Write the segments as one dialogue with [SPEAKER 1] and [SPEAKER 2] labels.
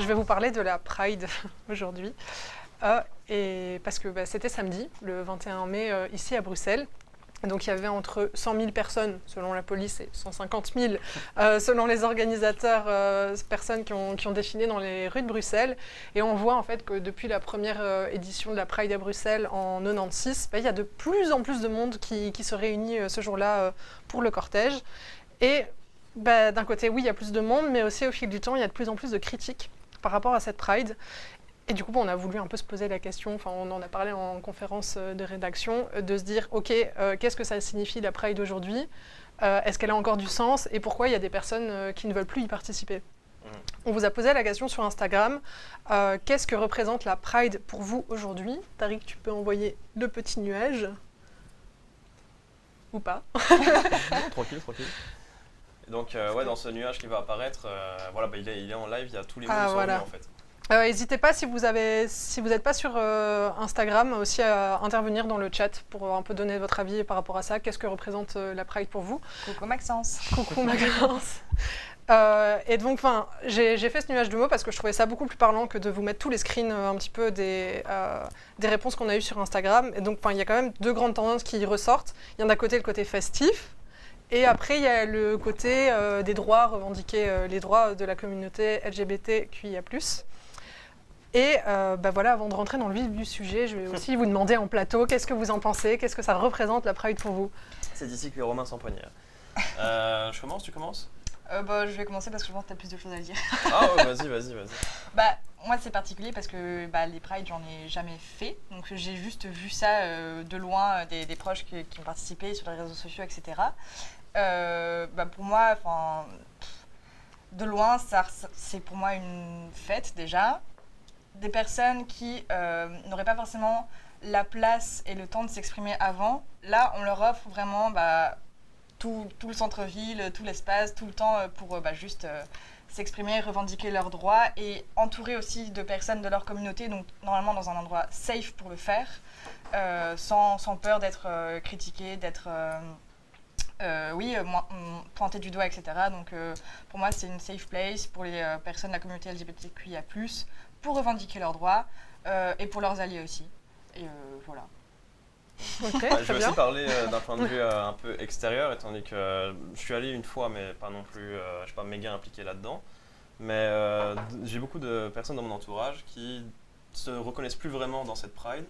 [SPEAKER 1] Je vais vous parler de la Pride aujourd'hui. Et parce que c'était samedi, le 21 mai, ici à Bruxelles. Donc il y avait entre 100 000 personnes, selon la police, et 150 000, selon les organisateurs, personnes qui ont défilé dans les rues de Bruxelles. Et on voit en fait que depuis la première édition de la Pride à Bruxelles en 96, il y a de plus en plus de monde qui se réunit ce jour-là pour le cortège. Et d'un côté, oui, il y a plus de monde, mais aussi au fil du temps, il y a de plus en plus de critiques par rapport à cette Pride. Et du coup, on a voulu un peu se poser la question, on en a parlé en conférence de rédaction, de se dire, OK, qu'est-ce que ça signifie la Pride aujourd'hui ? Est-ce qu'elle a encore du sens ? Et pourquoi il y a des personnes qui ne veulent plus y participer ? On vous a posé la question sur Instagram, qu'est-ce que représente la Pride pour vous aujourd'hui ? Tariq, tu peux envoyer le petit nuage ? Ou pas ?
[SPEAKER 2] Tranquille. Et donc, dans ce nuage qui va apparaître, il est en live, il y a tous les mots qui sont venus en fait.
[SPEAKER 1] N'hésitez pas, si vous n'êtes pas sur Instagram, aussi à intervenir dans le chat pour un peu donner votre avis par rapport à ça. Qu'est-ce que représente la Pride pour vous ?
[SPEAKER 3] Coucou Maxence.
[SPEAKER 1] Coucou Maxence. Et donc, j'ai fait ce nuage de mots parce que je trouvais ça beaucoup plus parlant que de vous mettre tous les screens un petit peu des réponses qu'on a eues sur Instagram. Et donc, il y a quand même deux grandes tendances qui ressortent. Il y en a d'un côté le côté festif. Et après, il y a le côté des droits, revendiquer les droits de la communauté LGBTQIA+. Et avant de rentrer dans le vif du sujet, je vais aussi vous demander en plateau, qu'est-ce que vous en pensez ? Qu'est-ce que ça représente la Pride pour vous ?
[SPEAKER 2] C'est ici que les Romains s'empoignèrent. Je commence, tu commences ?
[SPEAKER 3] Je vais commencer parce que je pense que tu as plus de choses à dire.
[SPEAKER 2] Ah ouais, vas-y.
[SPEAKER 3] Moi, c'est particulier parce que les Prides, j'en ai jamais fait. Donc, j'ai juste vu ça de loin, des proches qui ont participé sur les réseaux sociaux, etc. Pour moi, de loin, c'est pour moi une fête déjà. Des personnes qui n'auraient pas forcément la place et le temps de s'exprimer avant, là, on leur offre vraiment tout le centre-ville, tout l'espace, tout le temps pour juste s'exprimer, revendiquer leurs droits et entourer aussi de personnes de leur communauté, donc normalement dans un endroit safe pour le faire, sans peur d'être critiqué, d'être pointé du doigt, etc. Donc pour moi, c'est une safe place pour les personnes de la communauté LGBTQIA+, pour revendiquer leurs droits et pour leurs alliés aussi. Et voilà.
[SPEAKER 1] Okay,
[SPEAKER 2] je vais aussi parler d'un point de vue un peu extérieur, étant donné que je suis allé une fois, mais pas non plus, je suis pas méga impliqué là-dedans. Mais j'ai beaucoup de personnes dans mon entourage qui se reconnaissent plus vraiment dans cette Pride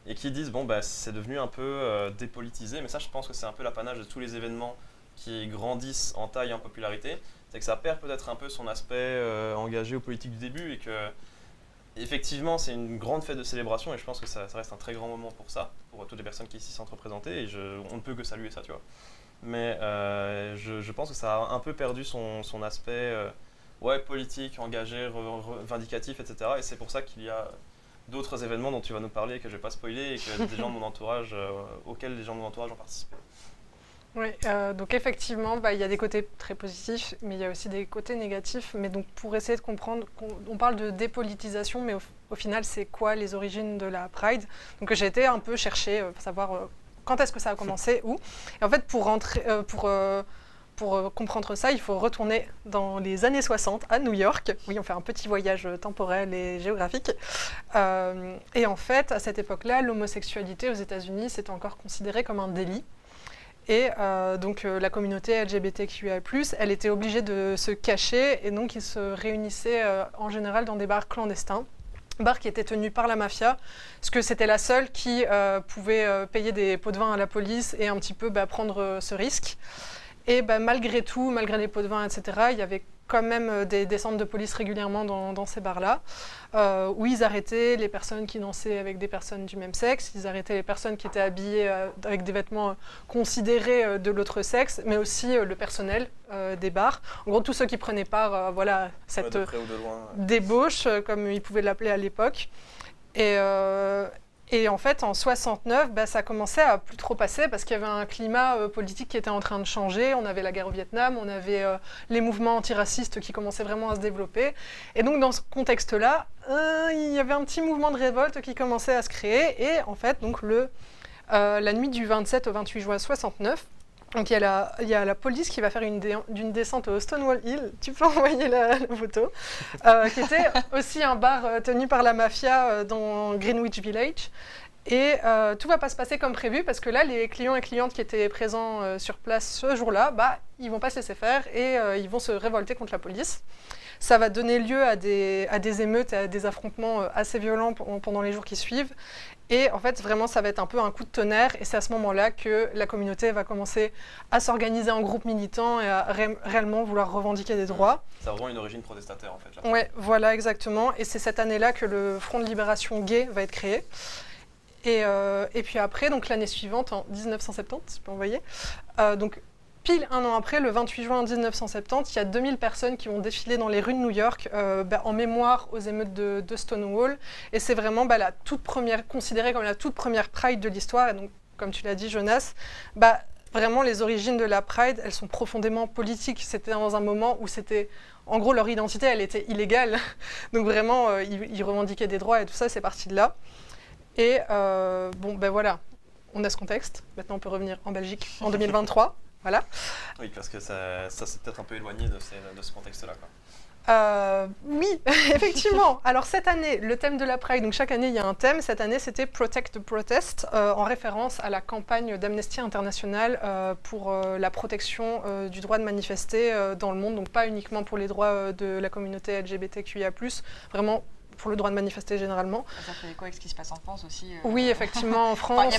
[SPEAKER 2] et qui disent c'est devenu un peu dépolitisé. Mais ça, je pense que c'est un peu l'apanage de tous les événements qui grandissent en taille et en popularité. C'est que ça perd peut-être un peu son aspect engagé ou politique du début et que effectivement, c'est une grande fête de célébration et je pense que ça reste un très grand moment pour ça, pour toutes les personnes qui s'y sentent représentées et on ne peut que saluer ça, tu vois. Mais je pense que ça a un peu perdu son aspect politique, engagé, vindicatif, etc. Et c'est pour ça qu'il y a d'autres événements dont tu vas nous parler que je ne vais pas spoiler et que des gens de mon entourage, auxquels les gens de mon entourage ont participé.
[SPEAKER 1] Oui, donc effectivement, il y a des côtés très positifs, mais il y a aussi des côtés négatifs. Mais donc pour essayer de comprendre, on parle de dépolitisation, mais au final, c'est quoi les origines de la Pride ? Donc j'ai été un peu chercher, pour savoir quand est-ce que ça a commencé, où. Et en fait, pour comprendre ça, il faut retourner dans les années 60 à New York. Oui, on fait un petit voyage temporel et géographique. Et en fait, à cette époque-là, l'homosexualité aux États-Unis, c'était encore considéré comme un délit. Et donc la communauté LGBTQIA+, elle était obligée de se cacher et donc ils se réunissaient en général dans des bars clandestins, bars qui étaient tenus par la mafia, parce que c'était la seule qui pouvait payer des pots de vin à la police et un petit peu prendre ce risque. Et malgré tout, malgré les pots de vin, etc., il y avait quand même des descentes de police régulièrement dans ces bars-là, où ils arrêtaient les personnes qui dansaient avec des personnes du même sexe, ils arrêtaient les personnes qui étaient habillées avec des vêtements considérés de l'autre sexe, mais aussi le personnel des bars. En gros, tous ceux qui prenaient part cette
[SPEAKER 2] de près ou de loin,
[SPEAKER 1] débauche, comme ils pouvaient l'appeler à l'époque. Et en fait, en 69, ça commençait à plus trop passer parce qu'il y avait un climat politique qui était en train de changer. On avait la guerre au Vietnam, on avait les mouvements antiracistes qui commençaient vraiment à se développer. Et donc, dans ce contexte-là, il y avait un petit mouvement de révolte qui commençait à se créer. Et en fait, donc, la nuit du 27 au 28 juin 69, Donc il y a la police qui va faire d'une descente au Stonewall Hill, tu peux envoyer la photo, qui était aussi un bar tenu par la mafia dans Greenwich Village. Et tout va pas se passer comme prévu parce que là, les clients et clientes qui étaient présents sur place ce jour-là, ils vont pas se laisser faire et ils vont se révolter contre la police. Ça va donner lieu à des émeutes et à des affrontements assez violents pendant les jours qui suivent. Et en fait, vraiment, ça va être un peu un coup de tonnerre. Et c'est à ce moment-là que la communauté va commencer à s'organiser en groupes militants et à réellement vouloir revendiquer des droits.
[SPEAKER 2] Ça a vraiment une origine protestataire, en fait. Là.
[SPEAKER 1] Ouais, voilà, exactement. Et c'est cette année-là que le Front de libération gay va être créé. Et puis après, donc l'année suivante, en 1970, tu peux envoyer, donc pile un an après, le 28 juin 1970, il y a 2000 personnes qui vont défiler dans les rues de New York en mémoire aux émeutes de Stonewall. Et c'est vraiment la toute première, considérée comme la toute première Pride de l'histoire. Et donc, comme tu l'as dit, Jonas, vraiment les origines de la Pride, elles sont profondément politiques. C'était dans un moment où c'était... En gros, leur identité, elle était illégale. Donc vraiment, ils revendiquaient des droits et tout ça, c'est parti de là. Et voilà, on a ce contexte. Maintenant, on peut revenir en Belgique en 2023. Voilà.
[SPEAKER 2] Oui, parce que ça s'est peut-être un peu éloigné de ce contexte-là.
[SPEAKER 1] Oui, effectivement. Alors cette année, le thème de la Pride, donc chaque année il y a un thème. Cette année, c'était Protect the Protest, en référence à la campagne d'Amnesty International pour la protection du droit de manifester dans le monde. Donc pas uniquement pour les droits de la communauté LGBTQIA+, vraiment pour le droit de manifester généralement.
[SPEAKER 3] Ça fait quoi avec ce qui se passe en France aussi
[SPEAKER 1] Oui, effectivement, en France,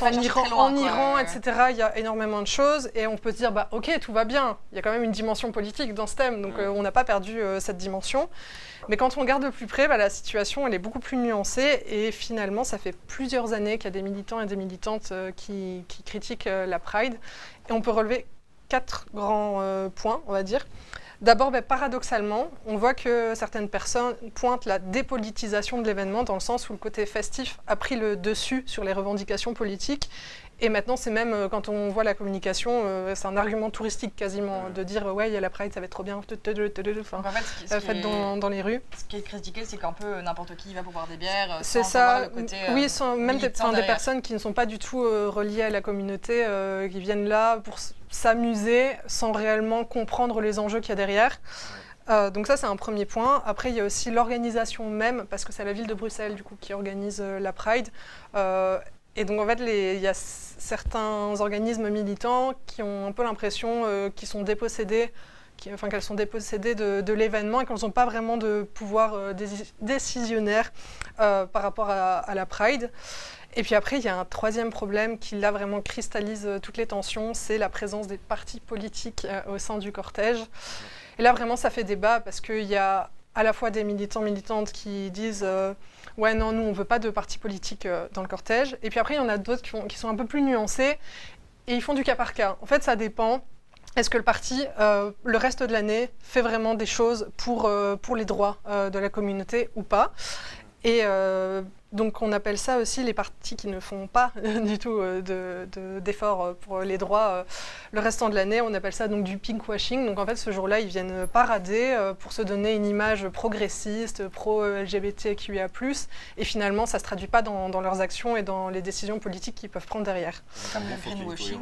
[SPEAKER 1] en Iran, etc., il y a énormément de choses et on peut se dire, ok, tout va bien, il y a quand même une dimension politique dans ce thème, donc on n'a pas perdu cette dimension. Mais quand on regarde de plus près, la situation, elle est beaucoup plus nuancée et finalement, ça fait plusieurs années qu'il y a des militants et des militantes qui critiquent la Pride et on peut relever 4 grands points, on va dire. D'abord, paradoxalement, on voit que certaines personnes pointent la dépolitisation de l'événement dans le sens où le côté festif a pris le dessus sur les revendications politiques. Et maintenant, c'est même, quand on voit la communication, c'est un argument touristique quasiment, de dire « ouais, il y a la Pride, ça va être trop bien, faites dans les rues ».
[SPEAKER 3] Ce qui est critiqué, c'est qu'un peu n'importe qui va pour boire des bières,
[SPEAKER 1] c'est
[SPEAKER 3] sans
[SPEAKER 1] ça.
[SPEAKER 3] avoir le côté
[SPEAKER 1] oui, même des personnes qui ne sont pas du tout reliées à la communauté, qui viennent là pour s'amuser sans réellement comprendre les enjeux qu'il y a derrière. Donc ça, c'est un premier point. Après, il y a aussi l'organisation même, parce que c'est la ville de Bruxelles du coup, qui organise la Pride. Et donc en fait, il y a certains organismes militants qui ont un peu l'impression qu'ils sont dépossédés, qu'elles sont dépossédées de l'événement et qu'elles n'ont pas vraiment de pouvoir décisionnaire par rapport à la Pride. Et puis après, il y a un troisième problème qui là vraiment cristallise toutes les tensions, c'est la présence des partis politiques au sein du cortège. Et là vraiment, ça fait débat parce qu'il y a à la fois des militants, militantes qui disent ouais, non, nous, on ne veut pas de parti politique dans le cortège. Et puis après, il y en a d'autres qui sont un peu plus nuancés et ils font du cas par cas. En fait, ça dépend. Est-ce que le parti, le reste de l'année, fait vraiment des choses pour les droits de la communauté ou pas ? Et donc, on appelle ça aussi les partis qui ne font pas du tout d'efforts pour les droits le restant de l'année. On appelle ça donc du pinkwashing. Donc, en fait, ce jour-là, ils viennent parader pour se donner une image progressiste, pro-LGBTQIA+. Et finalement, ça ne se traduit pas dans leurs actions et dans les décisions politiques qu'ils peuvent prendre derrière.
[SPEAKER 3] Comme le greenwashing.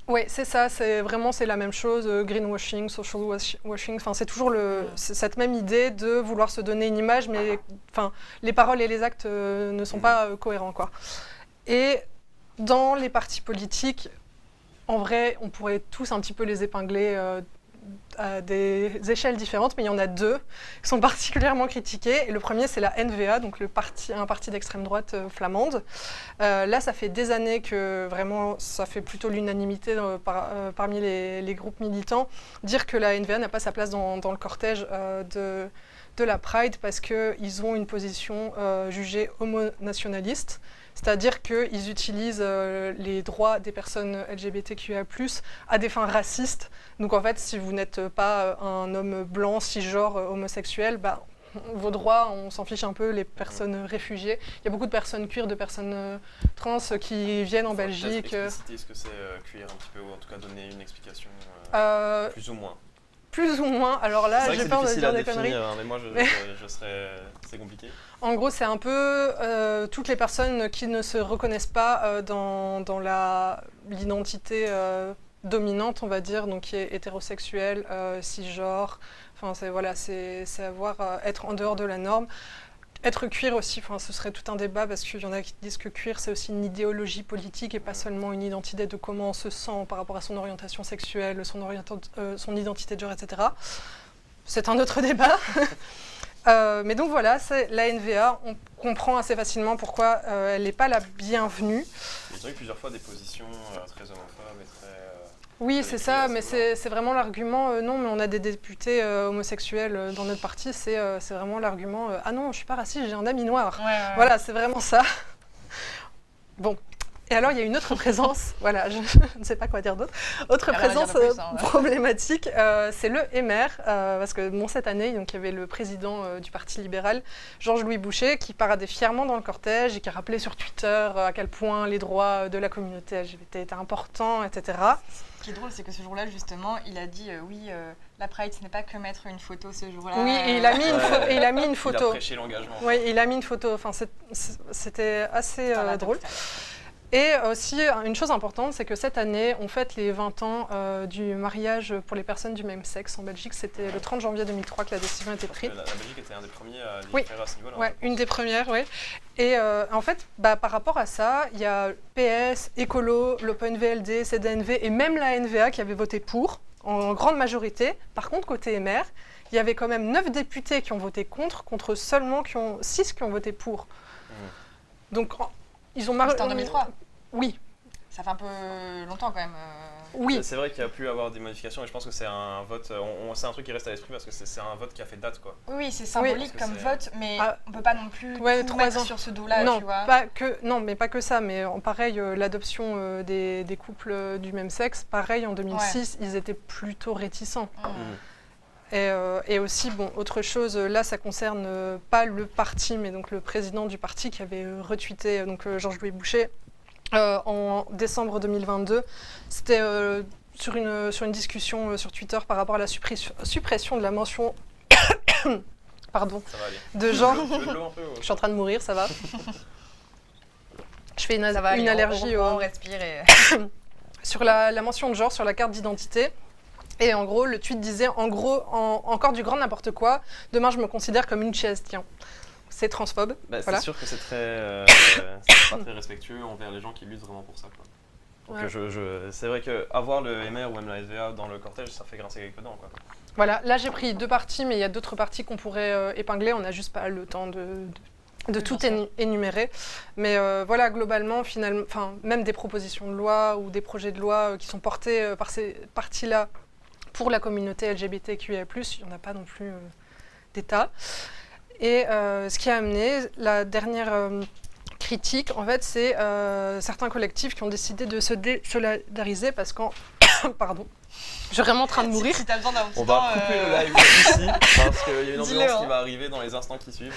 [SPEAKER 1] Oui, c'est ça. C'est la même chose. Greenwashing, social washing. Enfin, c'est toujours cette même idée de vouloir se donner une image, mais les paroles et les actes ne sont pas cohérents, quoi. Et dans les partis politiques, en vrai, on pourrait tous un petit peu les épingler à des échelles différentes, mais il y en a 2 qui sont particulièrement critiqués. Et le premier, c'est la N-VA, donc un parti d'extrême droite flamande. Là, ça fait des années que vraiment, ça fait plutôt l'unanimité parmi les groupes militants, dire que la N-VA n'a pas sa place dans le cortège de la Pride parce qu'ils ont une position jugée homonationaliste, c'est-à-dire qu'ils utilisent les droits des personnes LGBTQIA+, à des fins racistes. Donc en fait, si vous n'êtes pas un homme blanc, cisgenre, homosexuel, vos droits, on s'en fiche un peu, les personnes réfugiées. Il y a beaucoup de personnes queer, de personnes trans qui viennent en Belgique.
[SPEAKER 2] Expliciter ce que c'est queer un petit peu, ou en tout cas donner une explication plus ou moins.
[SPEAKER 1] Plus ou moins. Alors là, j'ai peur de dire des conneries.
[SPEAKER 2] Hein, mais moi, c'est compliqué.
[SPEAKER 1] En gros, c'est un peu toutes les personnes qui ne se reconnaissent pas dans l'identité dominante, on va dire, donc qui est hétérosexuelle, cisgenre. Enfin, c'est être en dehors de la norme. Être queer aussi, ce serait tout un débat parce qu'il y en a qui disent que queer c'est aussi une idéologie politique et pas seulement une identité de comment on se sent par rapport à son orientation sexuelle, son identité de genre, etc. C'est un autre débat. Mais donc voilà, c'est la NVA, on comprend assez facilement pourquoi elle n'est pas la bienvenue.
[SPEAKER 2] Ils ont eu plusieurs fois des positions très homophobes et très...
[SPEAKER 1] Oui, c'est ça, mais c'est vraiment l'argument, non, mais on a des députés homosexuels dans notre parti, c'est vraiment l'argument, ah non, je suis pas raciste, j'ai un ami noir.
[SPEAKER 3] Ouais.
[SPEAKER 1] Voilà, c'est vraiment ça. Bon. Et alors, il y a une autre présence, voilà, je ne sais pas quoi dire d'autre. Autre présence problématique, c'est le MR, parce que cette année, donc, il y avait le président du Parti libéral, Georges-Louis Boucher, qui paradait fièrement dans le cortège et qui rappelait sur Twitter à quel point les droits de la communauté LGBT étaient importants, etc.
[SPEAKER 3] Ce qui est drôle, c'est que ce jour-là, justement, il a dit la Pride, ce n'est pas que mettre une photo ce jour-là.
[SPEAKER 1] Oui, et il a mis une photo.
[SPEAKER 2] Il a prêché l'engagement.
[SPEAKER 1] Oui, il a mis une photo. Enfin, c'était assez drôle. Et aussi, une chose importante, c'est que cette année, on fête les 20 ans du mariage pour les personnes du même sexe en Belgique. C'était le 30 janvier 2003 que la décision a été prise.
[SPEAKER 2] La Belgique était un des premiers à légiférer à ce niveau-là.
[SPEAKER 1] Oui, une des premières, oui. Et en fait, par rapport à ça, il y a PS, Écolo, l'Open VLD, CDNV et même la NVA qui avaient voté pour, en grande majorité. Par contre, côté MR, il y avait quand même 9 députés qui ont voté contre seulement 6 qui ont voté pour. Donc, ils ont
[SPEAKER 3] C'était en 2003 ?
[SPEAKER 1] Oui.
[SPEAKER 3] Ça fait un peu longtemps quand même.
[SPEAKER 1] Oui.
[SPEAKER 2] C'est vrai qu'il y a pu avoir des modifications et je pense que c'est un vote, c'est un truc qui reste à l'esprit parce que c'est un vote qui a fait date, quoi.
[SPEAKER 3] Oui, c'est symbolique comme vote, mais on peut pas non plus tout mettre sur ce dos-là,
[SPEAKER 1] non,
[SPEAKER 3] tu vois.
[SPEAKER 1] Mais pas que ça, mais pareil, l'adoption des couples du même sexe, pareil, en 2006, ils étaient plutôt réticents. Et aussi, autre chose, là, ça concerne pas le parti, mais donc le président du parti qui avait retweeté, donc Georges-Louis Boucher, en décembre 2022. C'était sur une discussion sur Twitter par rapport à la suppression de la mention pardon, de genre. Je suis en train de mourir, ça va. Je fais une allergie
[SPEAKER 3] on respire
[SPEAKER 1] sur la mention de genre sur la carte d'identité. Et en gros, le tweet disait, encore du grand n'importe quoi, demain je me considère comme une chaise, tiens. C'est transphobe.
[SPEAKER 2] Voilà. C'est sûr que c'est pas très respectueux envers les gens qui luttent vraiment pour ça, quoi. Donc c'est vrai qu'avoir le MR ou même la SVA dans le cortège, ça fait grincer quelques dents, quoi.
[SPEAKER 1] Voilà, là j'ai pris 2 parties, mais il y a d'autres parties qu'on pourrait épingler, on n'a juste pas le temps de tout énumérer. Mais voilà, globalement, finalement, même des propositions de loi ou des projets de loi qui sont portés par ces parties-là, pour la communauté LGBTQIA+, il n'y en a pas non plus des tas. Et ce qui a amené la dernière critique, en fait, c'est certains collectifs qui ont décidé de se désolidariser parce qu'en... Pardon. Je suis vraiment en train de mourir.
[SPEAKER 2] Si on va couper le live ici parce qu'il y a une ambulance qui va arriver dans les instants qui suivent.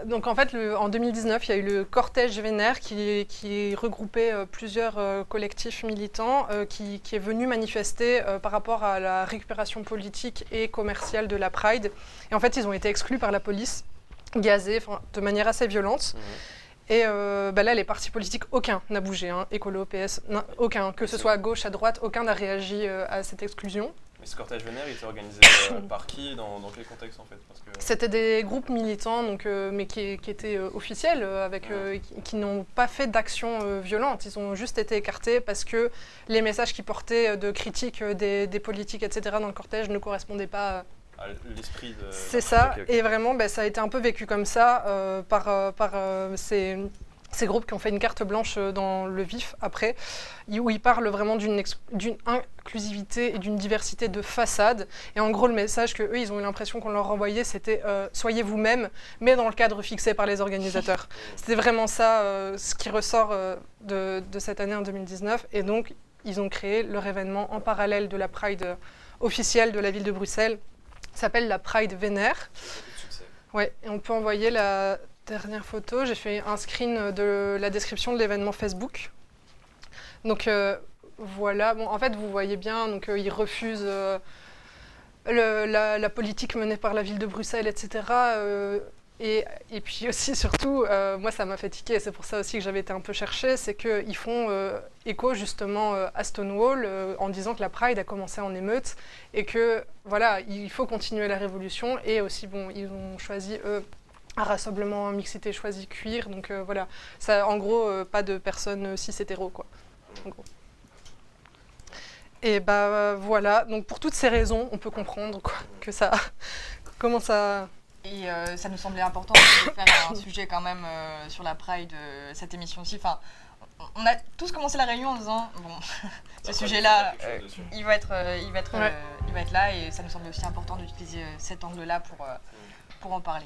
[SPEAKER 1] Donc en fait, en 2019, il y a eu le cortège vénère qui regroupait plusieurs collectifs militants qui est venu manifester par rapport à la récupération politique et commerciale de la Pride. Et en fait, ils ont été exclus par la police, gazés de manière assez violente. Et là, les partis politiques, aucun n'a bougé, hein. Écolo, PS, aucun, que ce soit à gauche, à droite, aucun n'a réagi à cette exclusion.
[SPEAKER 2] Mais ce cortège vénère, il était organisé par qui, dans quel contexte en fait?
[SPEAKER 1] C'était des groupes militants, donc, mais qui étaient officiels, qui n'ont pas fait d'action violente. Ils ont juste été écartés parce que les messages qu'ils portaient de critique des politiques, etc., dans le cortège ne correspondaient pas à
[SPEAKER 2] l'esprit de...
[SPEAKER 1] C'est ça, et vraiment, ça a été un peu vécu comme ça par ces groupes qui ont fait une carte blanche dans le vif après, où ils parlent vraiment d'une inclusivité et d'une diversité de façade. Et en gros, le message qu'eux, ils ont eu l'impression qu'on leur renvoyait, c'était soyez vous-même, mais dans le cadre fixé par les organisateurs. C'était vraiment ça ce qui ressort de cette année en 2019. Et donc, ils ont créé leur événement en parallèle de la Pride officielle de la ville de Bruxelles. Ça s'appelle la Pride Vénère. Ouais, et on peut envoyer la dernière photo. J'ai fait un screen de la description de l'événement Facebook. Donc voilà, en fait vous voyez bien, donc ils refusent la politique menée par la ville de Bruxelles, etc. Et puis aussi, surtout, moi ça m'a fait tiquer, et c'est pour ça aussi que j'avais été un peu chercher, c'est qu'ils font écho justement à Stonewall en disant que la Pride a commencé en émeute et que voilà, il faut continuer la révolution. Et aussi, bon, ils ont choisi un rassemblement, mixité choisi queer, donc voilà, ça, en gros, pas de personnes cis hétéros, quoi. En gros. Et bah voilà, donc pour toutes ces raisons, on peut comprendre quoi, que ça commence à...
[SPEAKER 3] Et ça nous semblait important de faire un sujet quand même sur la Pride, cette émission aussi. Enfin, on a tous commencé la réunion en disant, bon, ce sujet-là, il va être là, et ça nous semblait aussi important d'utiliser cet angle-là pour en parler.